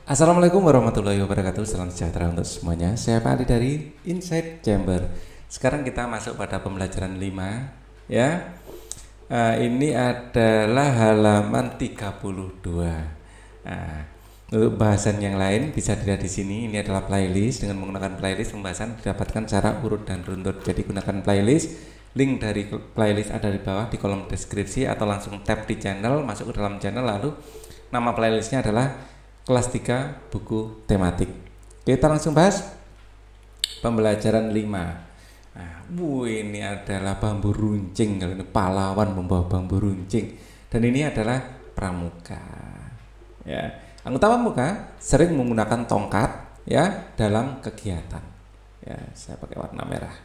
Assalamualaikum warahmatullahi wabarakatuh. Salam sejahtera untuk semuanya. Saya Pak Ali dari Inside Chamber. Sekarang kita masuk pada pembelajaran 5 ya. Ini adalah halaman 32. Untuk bahasan yang lain bisa dilihat di sini. Ini adalah playlist. Dengan menggunakan playlist pembahasan didapatkan secara urut dan runtut. Jadi gunakan playlist. Link dari playlist ada di bawah di kolom deskripsi atau langsung tap di channel, masuk ke dalam channel, lalu nama playlistnya adalah kelas 3 buku tematik. Kita langsung bahas pembelajaran 5. Ini adalah bambu runcing. Kalau ini pahlawan membawa bambu runcing. Dan ini adalah pramuka. Ya, anggota pramuka sering menggunakan tongkat ya dalam kegiatan. Ya, saya pakai warna merah.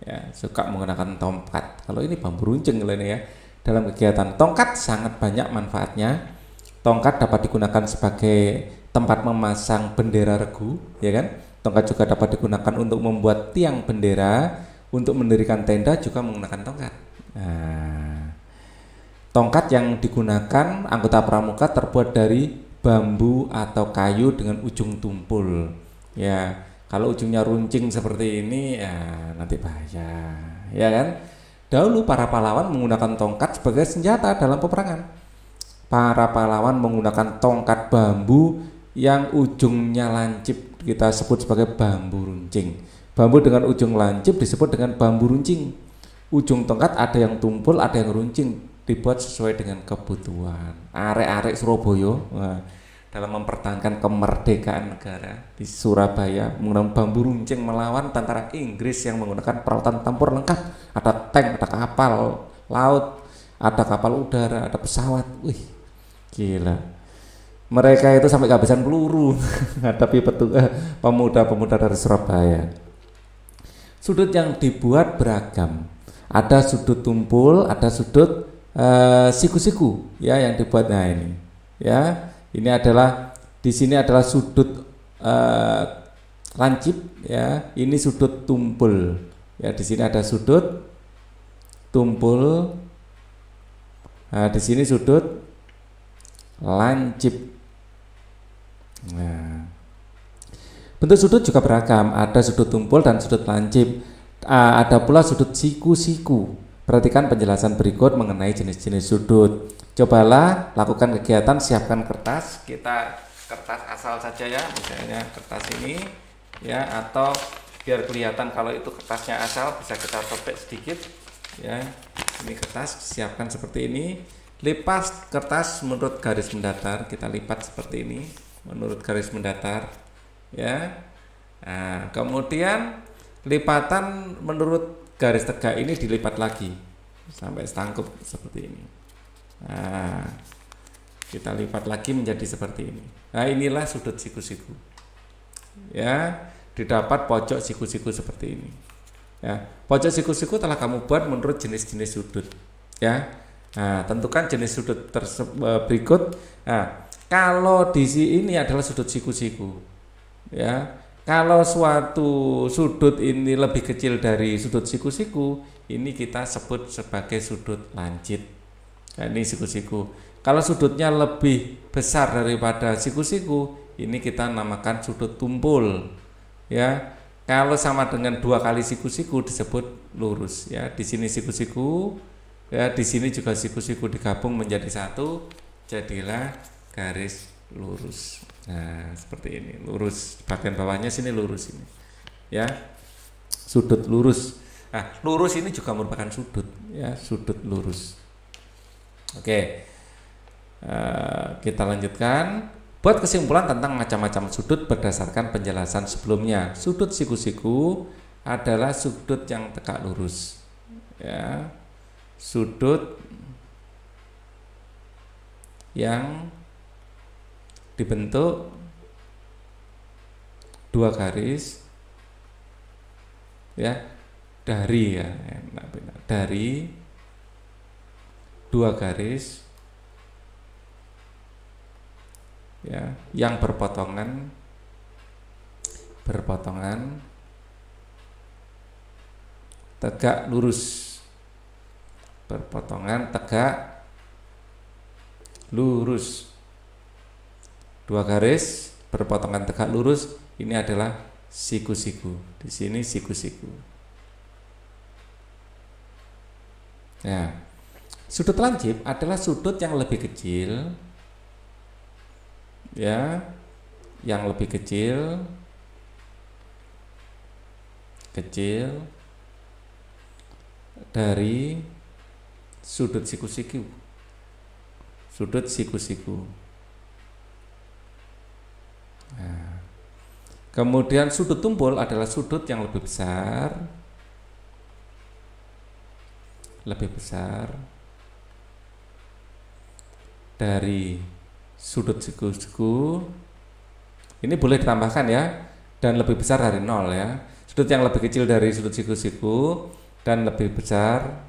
Ya, suka menggunakan tongkat. Kalau ini bambu runcing kalau ini ya. Dalam kegiatan tongkat sangat banyak manfaatnya. Tongkat dapat digunakan sebagai tempat memasang bendera regu, ya kan? Tongkat juga dapat digunakan untuk membuat tiang bendera, untuk mendirikan tenda juga menggunakan tongkat. Tongkat yang digunakan anggota pramuka terbuat dari bambu atau kayu dengan ujung tumpul. Ya, kalau ujungnya runcing seperti ini, ya nanti bahaya, ya kan? Dahulu para pahlawan menggunakan tongkat sebagai senjata dalam peperangan. Para pahlawan menggunakan tongkat bambu yang ujungnya lancip, kita sebut sebagai bambu runcing. Bambu dengan ujung lancip disebut dengan bambu runcing. Ujung tongkat ada yang tumpul, ada yang runcing, dibuat sesuai dengan kebutuhan. Arek-arek Surabaya dalam mempertahankan kemerdekaan negara di Surabaya menggunakan bambu runcing melawan tentara Inggris yang menggunakan peralatan tempur lengkap. Ada tank, ada kapal laut, ada kapal udara, ada pesawat. Wih, gila. Mereka itu sampai kehabisan peluru menghadapi pemuda-pemuda dari Surabaya. Sudut yang dibuat beragam. Ada sudut tumpul, ada sudut siku-siku ya yang dibuat. Nah ini ya, ini adalah di sini adalah sudut lancip ya. Ini sudut tumpul. Ya, di sini ada sudut tumpul. Nah, di sini sudut lancip. Nah, bentuk sudut juga beragam. Ada sudut tumpul dan sudut lancip. Ada pula sudut siku-siku. Perhatikan penjelasan berikut mengenai jenis-jenis sudut. Cobalah lakukan kegiatan, siapkan kertas. Kita kertas asal saja ya, misalnya kertas ini ya, atau biar kelihatan kalau itu kertasnya asal bisa kita topek sedikit ya. Ini kertas, siapkan seperti ini. Lipat kertas menurut garis mendatar, kita lipat seperti ini menurut garis mendatar ya. Nah, kemudian lipatan menurut garis tegak ini dilipat lagi sampai setangkup seperti ini. Nah, kita lipat lagi menjadi seperti ini. Nah, inilah sudut siku-siku ya, didapat pojok siku-siku seperti ini ya. Pojok siku-siku telah kamu buat menurut jenis-jenis sudut ya. Nah, tentukan jenis sudut berikut. Nah, kalau di sini adalah sudut siku-siku ya. Kalau suatu sudut ini lebih kecil dari sudut siku-siku, ini kita sebut sebagai sudut lancip. Nah, ini siku-siku. Kalau sudutnya lebih besar daripada siku-siku, ini kita namakan sudut tumpul ya. Kalau sama dengan 2 kali siku-siku disebut lurus ya. Di sini siku-siku ya, di sini juga siku-siku digabung menjadi satu, jadilah garis lurus. Nah, seperti ini, lurus. Bagian bawahnya sini lurus ini. Ya. Sudut lurus. Nah, lurus ini juga merupakan sudut ya, sudut lurus. Oke. Kita lanjutkan. Buat kesimpulan tentang macam-macam sudut berdasarkan penjelasan sebelumnya. Sudut siku-siku adalah sudut yang tegak lurus. Ya. Sudut yang dibentuk 2 garis ya, dari ya, dari 2 garis ya, yang berpotongan tegak lurus. Berpotongan tegak lurus. 2 garis berpotongan tegak lurus, ini adalah siku-siku. Di sini siku-siku. Ya, sudut lancip adalah sudut yang lebih kecil, ya, yang lebih kecil dari sudut siku-siku. Sudut siku-siku. Nah, kemudian sudut tumpul adalah sudut yang lebih besar dari sudut siku-siku. Ini boleh ditambahkan ya, dan lebih besar dari 0 ya. Sudut yang lebih kecil dari sudut siku-siku dan lebih besar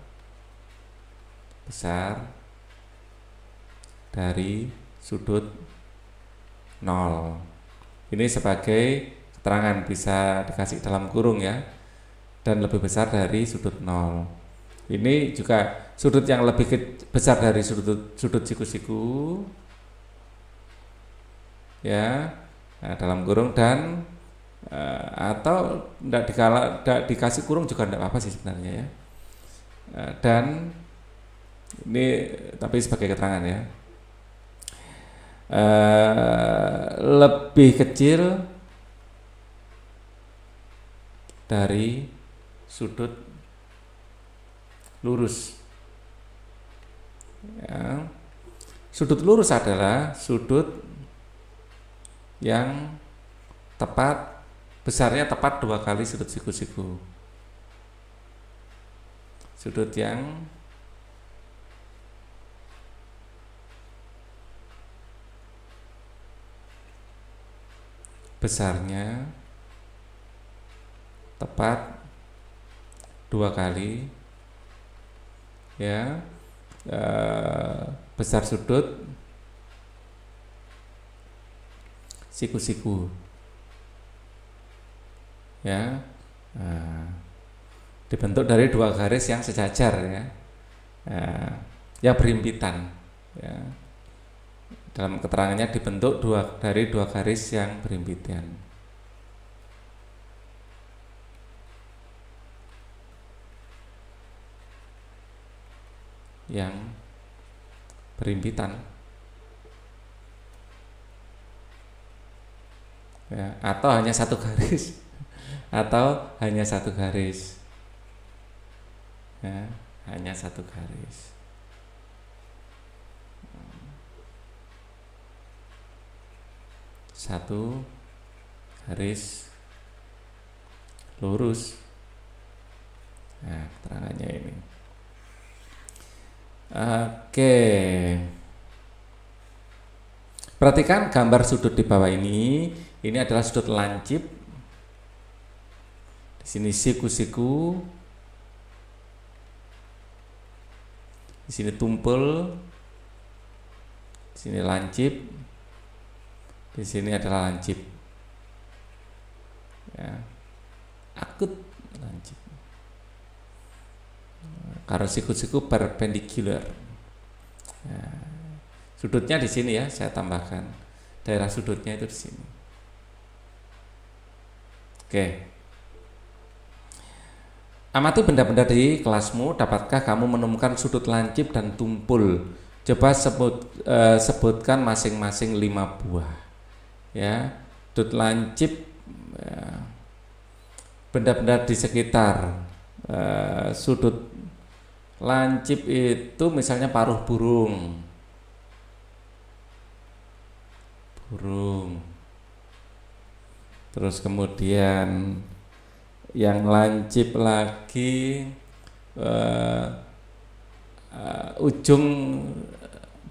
dari sudut 0. Ini sebagai keterangan, bisa dikasih dalam kurung ya, dan lebih besar dari sudut 0. Ini juga sudut yang lebih besar dari sudut siku-siku ya, nah, dalam kurung, dan atau tidak dikasih kurung juga tidak apa-apa sih sebenarnya ya. Dan ini tapi sebagai keterangan ya, lebih kecil dari sudut lurus ya. Sudut lurus adalah sudut yang besarnya tepat 2 kali sudut siku-siku. Sudut yang besarnya tepat 2 kali ya, besar sudut siku-siku ya. Dibentuk dari 2 garis yang sejajar ya, yang berhimpitan ya. Dalam keterangannya dibentuk dari 2 garis yang berhimpitan. Yang berhimpitan ya, atau hanya 1 garis atau hanya 1 garis ya, hanya 1 garis. Satu garis lurus. Nah, keterangannya ini. Oke. Perhatikan gambar sudut di bawah ini. Ini adalah sudut lancip. Di sini siku-siku. Di sini tumpul. Di sini lancip. Di sini adalah lancip. Ya. Akut lancip. Kalau siku-siku perpendicular. Ya. Sudutnya di sini ya, saya tambahkan. Daerah sudutnya itu di sini. Oke. Amati benda-benda di kelasmu. Dapatkah kamu menemukan sudut lancip dan tumpul? Coba sebutkan masing-masing 5 buah. Ya, sudut lancip, ya, benda-benda di sekitar sudut lancip itu misalnya paruh burung, terus kemudian yang lancip lagi ujung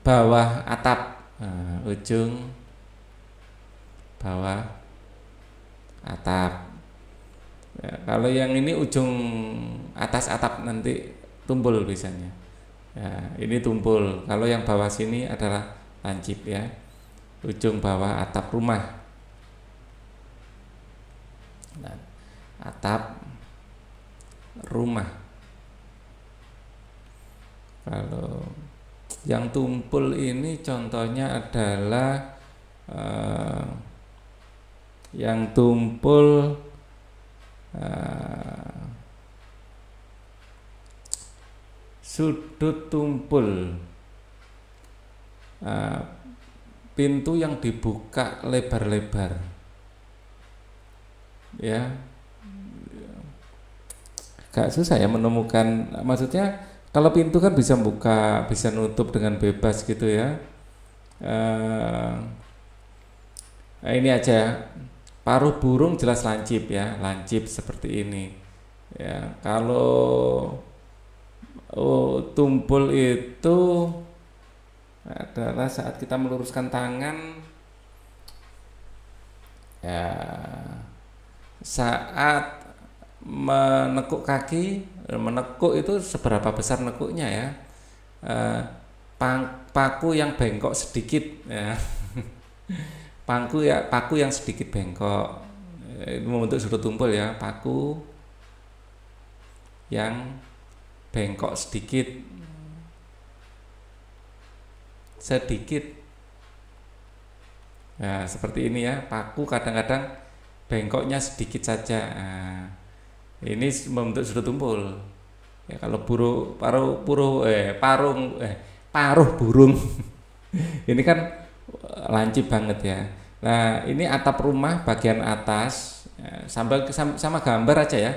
bawah atap, ujung bawah atap ya. Kalau yang ini ujung atas atap nanti tumpul biasanya ya, ini tumpul. Kalau yang bawah sini adalah lancip ya, ujung bawah atap rumah. Nah, atap rumah. Kalau yang tumpul ini contohnya adalah yang tumpul uh, sudut tumpul, pintu yang dibuka lebar-lebar, ya. Gak susah ya menemukan, maksudnya kalau pintu kan bisa buka, bisa nutup dengan bebas gitu ya. Nah ini aja, paruh burung jelas lancip ya, lancip seperti ini ya. Kalau tumpul itu adalah saat kita meluruskan tangan ya, saat menekuk kaki. Menekuk itu seberapa besar nekuknya ya, paku yang bengkok sedikit ya. Paku yang sedikit bengkok itu membentuk sudut tumpul ya, paku yang bengkok sedikit nah, seperti ini ya, paku kadang-kadang bengkoknya sedikit saja. Nah, ini membentuk sudut tumpul ya. Kalau paruh burung ini kan lancip banget ya. Nah ini atap rumah bagian atas ya, sama gambar aja ya,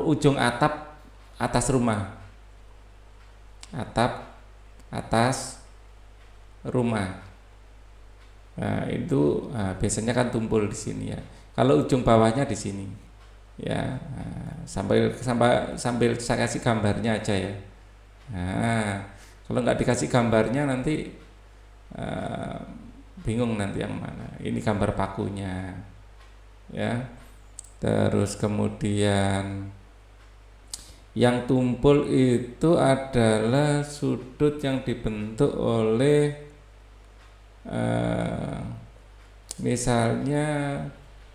ujung atap atas rumah, atap atas rumah. Nah itu biasanya kan tumpul di sini ya. Kalau ujung bawahnya di sini ya. Sambil saya kasih gambarnya aja ya. Nah kalau nggak dikasih gambarnya nanti bingung nanti yang mana. Ini gambar pakunya ya. Terus kemudian yang tumpul itu adalah sudut yang dibentuk oleh misalnya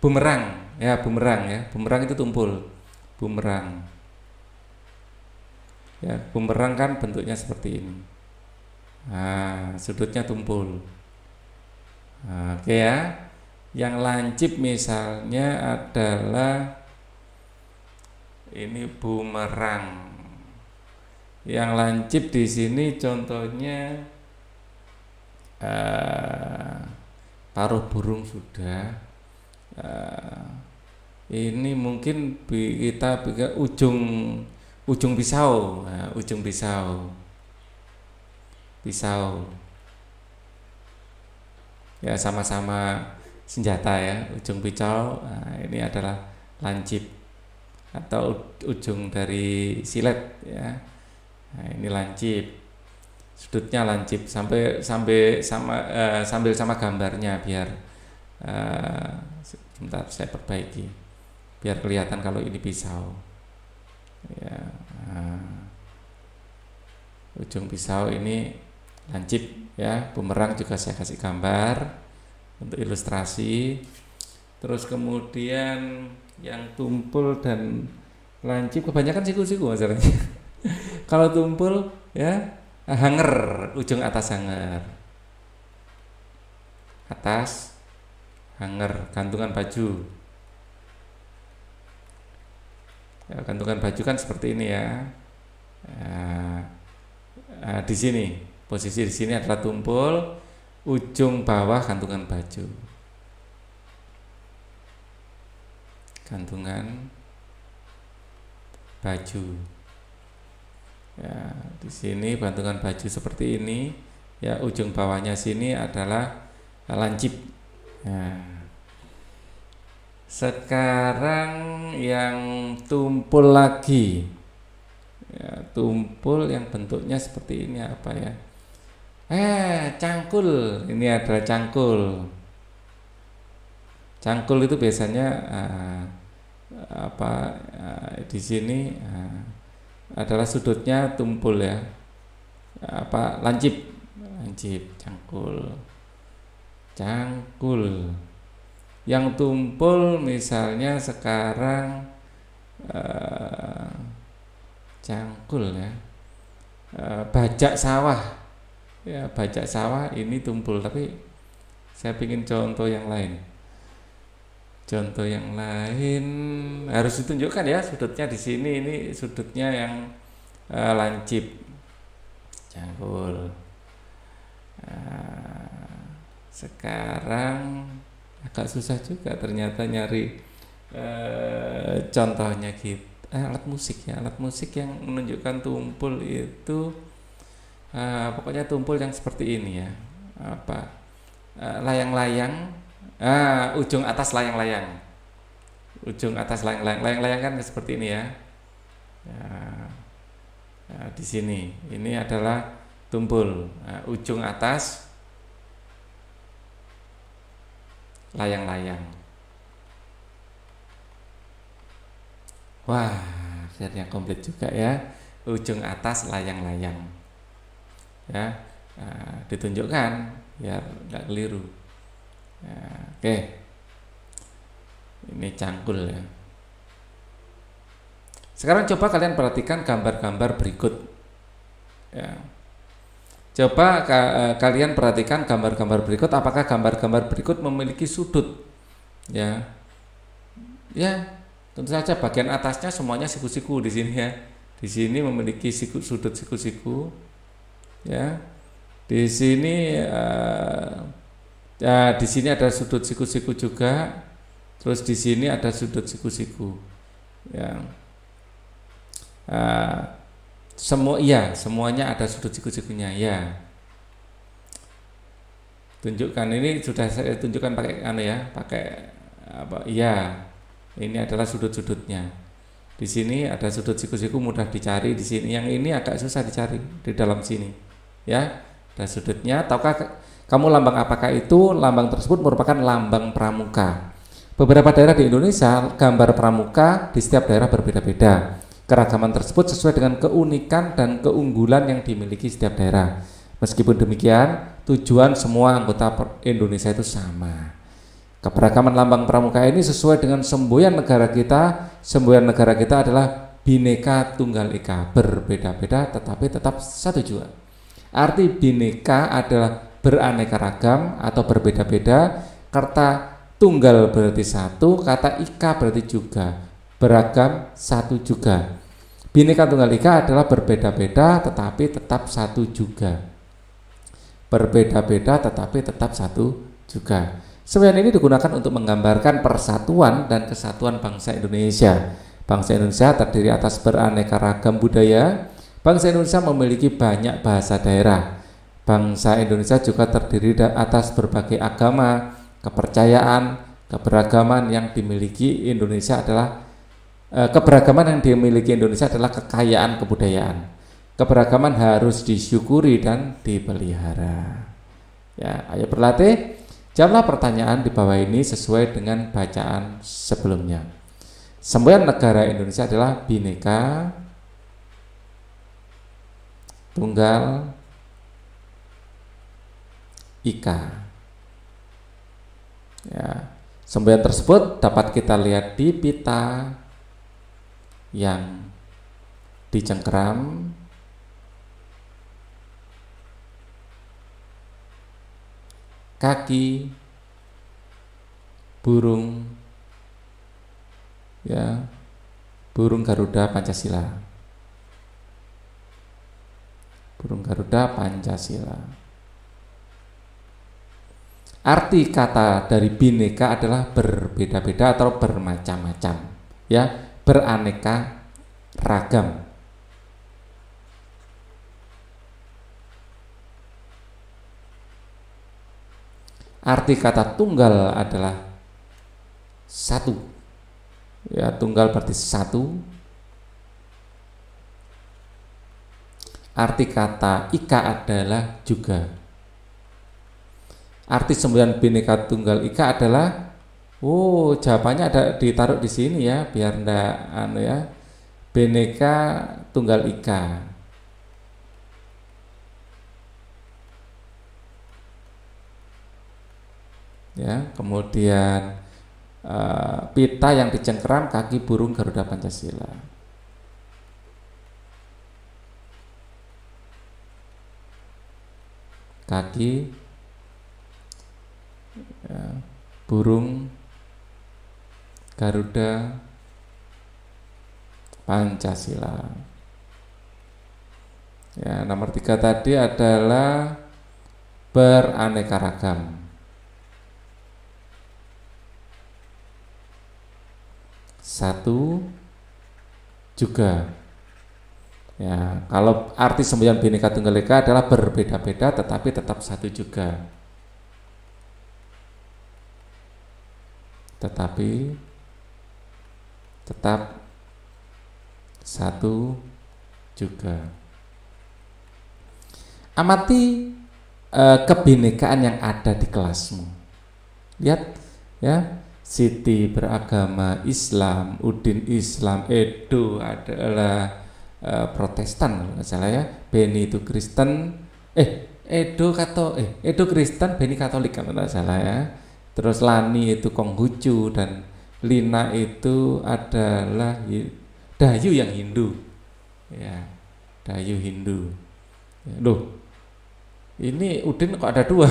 bumerang ya, bumerang itu tumpul, bumerang ya. Bumerang kan bentuknya seperti ini. Nah, sudutnya tumpul. Nah, oke ya. Yang lancip misalnya adalah ini bumerang. Yang lancip di sini contohnya paruh burung sudah. Ini mungkin kita ujung pisau. Nah, ujung pisau ya, sama-sama senjata ya, ujung pisau. Nah, ini adalah lancip atau ujung dari silet ya. Nah, ini lancip, sudutnya lancip, sambil sama gambarnya biar sebentar saya perbaiki biar kelihatan kalau ini pisau ya. Nah, ujung pisau ini lancip ya. Bumerang juga saya kasih gambar untuk ilustrasi. Terus kemudian yang tumpul dan lancip kebanyakan siku-siku masalahnya. Kalau tumpul ya, hanger, ujung atas hanger, gantungan baju ya. Gantungan baju kan seperti ini ya. Di sini posisi di sini adalah tumpul, ujung bawah gantungan baju, ya. Di sini gantungan baju seperti ini ya, ujung bawahnya sini adalah lancip ya. Sekarang yang tumpul lagi ya, tumpul yang bentuknya seperti ini apa ya? Cangkul. Ini adalah cangkul. Cangkul itu biasanya di sini adalah sudutnya tumpul ya. Lancip, cangkul. Yang tumpul misalnya sekarang cangkul ya, bajak sawah ya. Bajak sawah ini tumpul, tapi saya ingin contoh yang lain. Contoh yang lain harus ditunjukkan ya sudutnya di sini. Ini sudutnya yang lancip, cangkul. Sekarang agak susah juga ternyata nyari contohnya gitu. Alat musik ya, alat musik yang menunjukkan tumpul itu pokoknya tumpul yang seperti ini ya. Apa? Layang-layang. Ujung atas layang-layang. Ujung atas layang-layang. Layang-layang kan seperti ini ya. Di sini. Ini adalah tumpul. Ujung atas layang-layang. Wah, akhirnya komplit juga ya. Ujung atas layang-layang. Ya, ditunjukkan biar nggak keliru. Oke. Ini cangkul ya. Sekarang coba kalian perhatikan gambar-gambar berikut. Ya. Coba kalian perhatikan gambar-gambar berikut. Apakah gambar-gambar berikut memiliki sudut? Ya, ya, tentu saja bagian atasnya semuanya siku-siku di sini ya. Di sini memiliki sudut siku-siku. Ya, di sini di sini ada sudut siku-siku juga. Terus di sini ada sudut siku-siku. Ya. Semuanya ada sudut siku-sikunya ya. Tunjukkan, ini sudah saya tunjukkan pakai pakai apa? Iya. Ini adalah sudut-sudutnya. Di sini ada sudut siku-siku mudah dicari di sini. Yang ini agak susah dicari di dalam sini. Ya, ada sudutnya. Tahukah kamu lambang apakah itu? Lambang tersebut merupakan lambang pramuka. Beberapa daerah di Indonesia, gambar pramuka di setiap daerah berbeda-beda. Keragaman tersebut sesuai dengan keunikan dan keunggulan yang dimiliki setiap daerah. Meskipun demikian, tujuan semua anggota Indonesia itu sama. Keberagaman lambang pramuka ini sesuai dengan semboyan negara kita. Semboyan negara kita adalah Bhinneka Tunggal Ika, berbeda-beda tetapi tetap satu jua. Arti Bhinneka adalah beraneka ragam atau berbeda-beda. Kata tunggal berarti satu, kata ika berarti juga, beragam, satu juga. Bhinneka Tunggal Ika adalah berbeda-beda tetapi tetap satu juga. Berbeda-beda tetapi tetap satu juga. Semboyan ini digunakan untuk menggambarkan persatuan dan kesatuan bangsa Indonesia. Bangsa Indonesia terdiri atas beraneka ragam budaya. Bangsa Indonesia memiliki banyak bahasa daerah. Bangsa Indonesia juga terdiri atas berbagai agama, kepercayaan, keberagaman yang dimiliki Indonesia adalah kekayaan kebudayaan. Keberagaman harus disyukuri dan dipelihara. Ya, ayo berlatih. Jawablah pertanyaan di bawah ini sesuai dengan bacaan sebelumnya. Semboyan negara Indonesia adalah Bhinneka Tunggal Ika. Ya, semboyan tersebut dapat kita lihat di pita yang dicengkeram kaki burung, ya, burung Garuda Pancasila. Burung Garuda Pancasila. Arti kata dari Bhinneka adalah berbeda-beda atau bermacam-macam, ya, beraneka ragam. Arti kata tunggal adalah satu. Ya, tunggal berarti satu. Arti kata ika adalah juga. Arti semboyan Bhinneka Tunggal Ika adalah, jawabannya ada ditaruh di sini ya, biar ndak ya. Bhinneka Tunggal Ika. Ya, kemudian pita yang dicengkeram kaki burung Garuda Pancasila. Kaki, ya, burung Garuda Pancasila. Ya, nomor 3 tadi adalah beraneka ragam. Satu juga. Ya, kalau arti semboyan Bhinneka Tunggal Ika adalah berbeda-beda tetapi tetap satu juga. Tetapi tetap satu juga. Amati kebinekaan yang ada di kelasmu. Lihat ya, Siti beragama Islam, Udin Islam, Edo adalah Protestan kalau nggak salah ya, Beni itu Kristen, Edo Kristen, Beni Katolik kalau nggak salah ya. Terus Lani itu Konghucu dan Lina itu adalah Dayu yang Hindu, ya, Dayu Hindu. Ya, loh, ini Udin kok ada 2?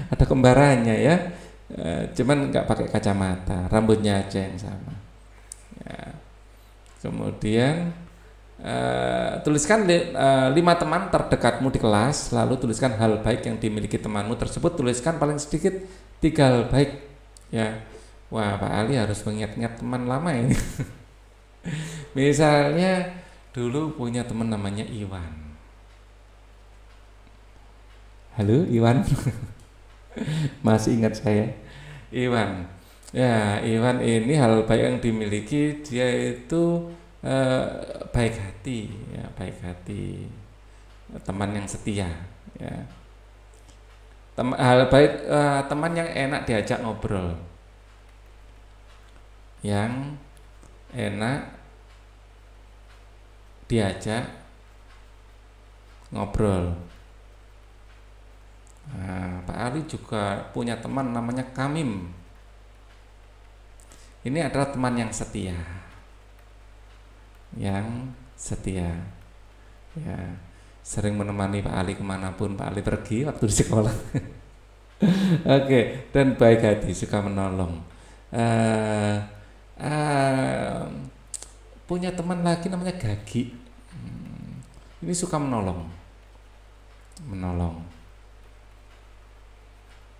Ada kembarannya ya, cuman nggak pakai kacamata, rambutnya aja yang sama. Ya. Kemudian tuliskan 5 teman terdekatmu di kelas, lalu tuliskan hal baik yang dimiliki temanmu tersebut. Tuliskan paling sedikit 3 hal baik. Ya, wah Pak Ali harus mengingat-ingat teman lama ini. Misalnya dulu punya teman namanya Iwan. Halo Iwan, masih ingat saya? Iwan. Ya, Iwan ini hal baik yang dimiliki, dia itu baik hati, ya, baik hati, teman yang setia, ya. Hal baik, teman yang enak diajak ngobrol, yang enak diajak ngobrol. Nah, Pak Ali juga punya teman namanya Kamim. Ini adalah teman yang setia, ya, sering menemani Pak Ali kemanapun Pak Ali pergi waktu di sekolah. Oke, dan baik hati, suka menolong. Punya teman lagi namanya Gagi. Ini suka menolong,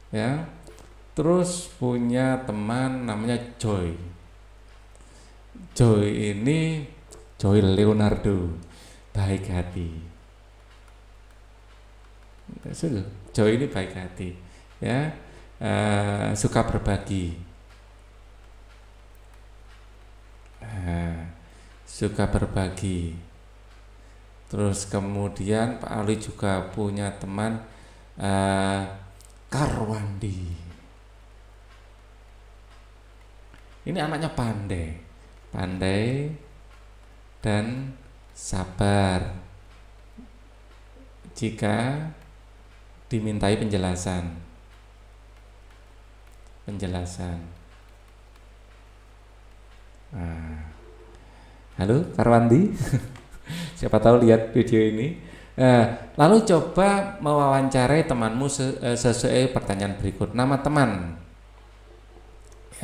ya. Terus punya teman namanya Joy. Joy ini Joy Leonardo, baik hati. Joy ini baik hati, ya, suka berbagi, Terus kemudian Pak Ali juga punya teman Karwandi. Ini anaknya pandai dan sabar jika dimintai penjelasan. Nah, halo Karwandi, siapa tahu lihat video ini. Lalu coba mewawancarai temanmu sesuai pertanyaan berikut. Nama teman,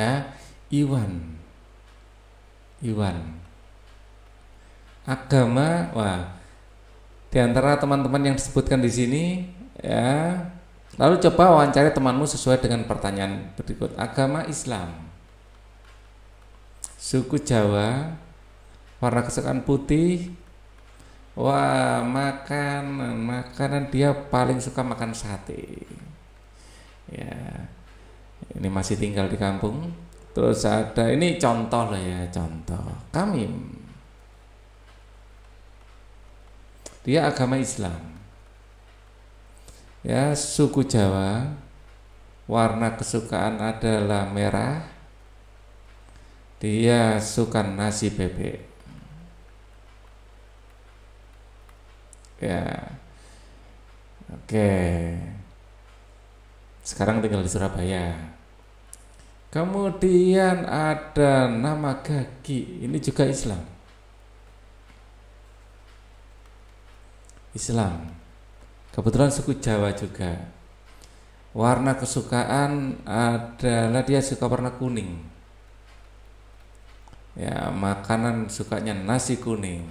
ya, Iwan. Agama, wah, di antara teman-teman yang disebutkan di sini, ya. Lalu coba wawancari temanmu sesuai dengan pertanyaan berikut. Agama Islam, suku Jawa, warna kesukaan putih. Wah, makanan dia paling suka makan sate. Ya, ini masih tinggal di kampung. Terus ada, ini contoh lah ya, contoh. Kamim, dia agama Islam, ya, suku Jawa, warna kesukaan adalah merah, dia suka nasi bebek, ya. Oke, sekarang tinggal di Surabaya. Kemudian ada nama Gagi, ini juga Islam. Kebetulan suku Jawa juga. Warna kesukaan adalah dia suka warna kuning. Ya, makanan sukanya nasi kuning.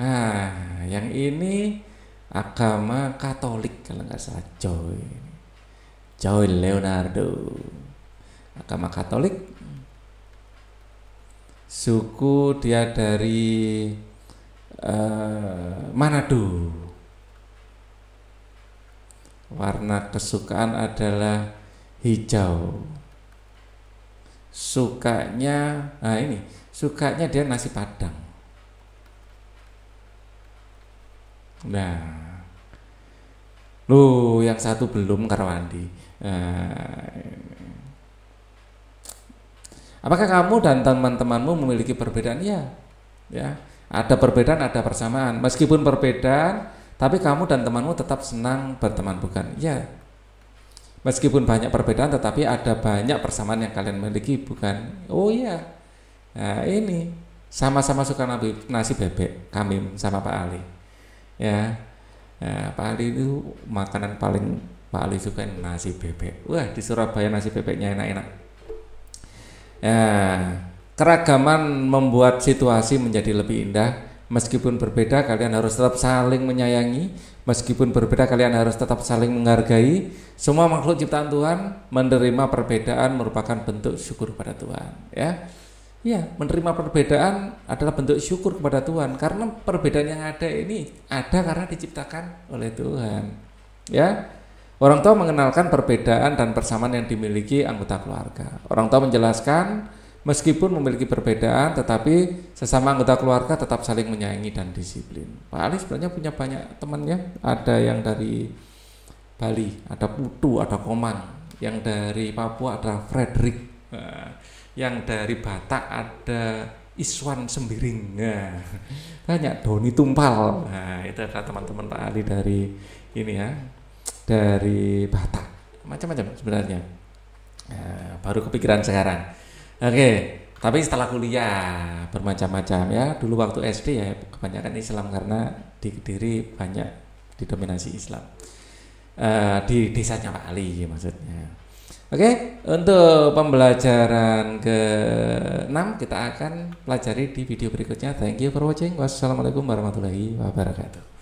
Nah, yang ini agama Katolik kalau nggak salah, Joy Leonardo. Agama Katolik. Suku dia dari Manado. Warna kesukaan adalah hijau. Sukanya, sukanya dia nasi Padang. Nah, yang satu belum Karwandi. Apakah kamu dan teman-temanmu memiliki perbedaan? Ya, ada perbedaan, ada persamaan. Meskipun perbedaan, tapi kamu dan temanmu tetap senang berteman, bukan? Ya. Meskipun banyak perbedaan, tetapi ada banyak persamaan yang kalian miliki, bukan? Oh iya. Nah, ini sama-sama suka nasi bebek, kami sama Pak Ali. Ya. Nah, Pak Ali itu makanan paling Pak Ali suka nasi bebek. Wah, di Surabaya nasi bebeknya enak-enak. Ya, keragaman membuat situasi menjadi lebih indah. Meskipun berbeda, kalian harus tetap saling menyayangi. Meskipun berbeda, kalian harus tetap saling menghargai. Semua makhluk ciptaan Tuhan menerima perbedaan merupakan bentuk syukur kepada Tuhan. Ya, menerima perbedaan adalah bentuk syukur kepada Tuhan, karena perbedaan yang ada ini ada karena diciptakan oleh Tuhan. Ya, orang tua mengenalkan perbedaan dan persamaan yang dimiliki anggota keluarga. Orang tua menjelaskan meskipun memiliki perbedaan, tetapi sesama anggota keluarga tetap saling menyayangi dan disiplin. Pak Ali sebenarnya punya banyak temannya. Ada yang dari Bali, ada Putu, ada Komang. Yang dari Papua ada Frederick. Yang dari Batak ada Iswan Sembiring. Banyak, Doni Tumpal. Nah, itu adalah teman-teman Pak Ali dari ini ya, dari Batak. Macam-macam sebenarnya. Baru kepikiran sekarang. Oke, tapi setelah kuliah bermacam-macam ya. Dulu waktu SD ya kebanyakan Islam karena di Kediri banyak didominasi Islam. Di desanya Pak Ali maksudnya. Oke, untuk pembelajaran ke-6 kita akan pelajari di video berikutnya. Thank you for watching. Wassalamualaikum warahmatullahi wabarakatuh.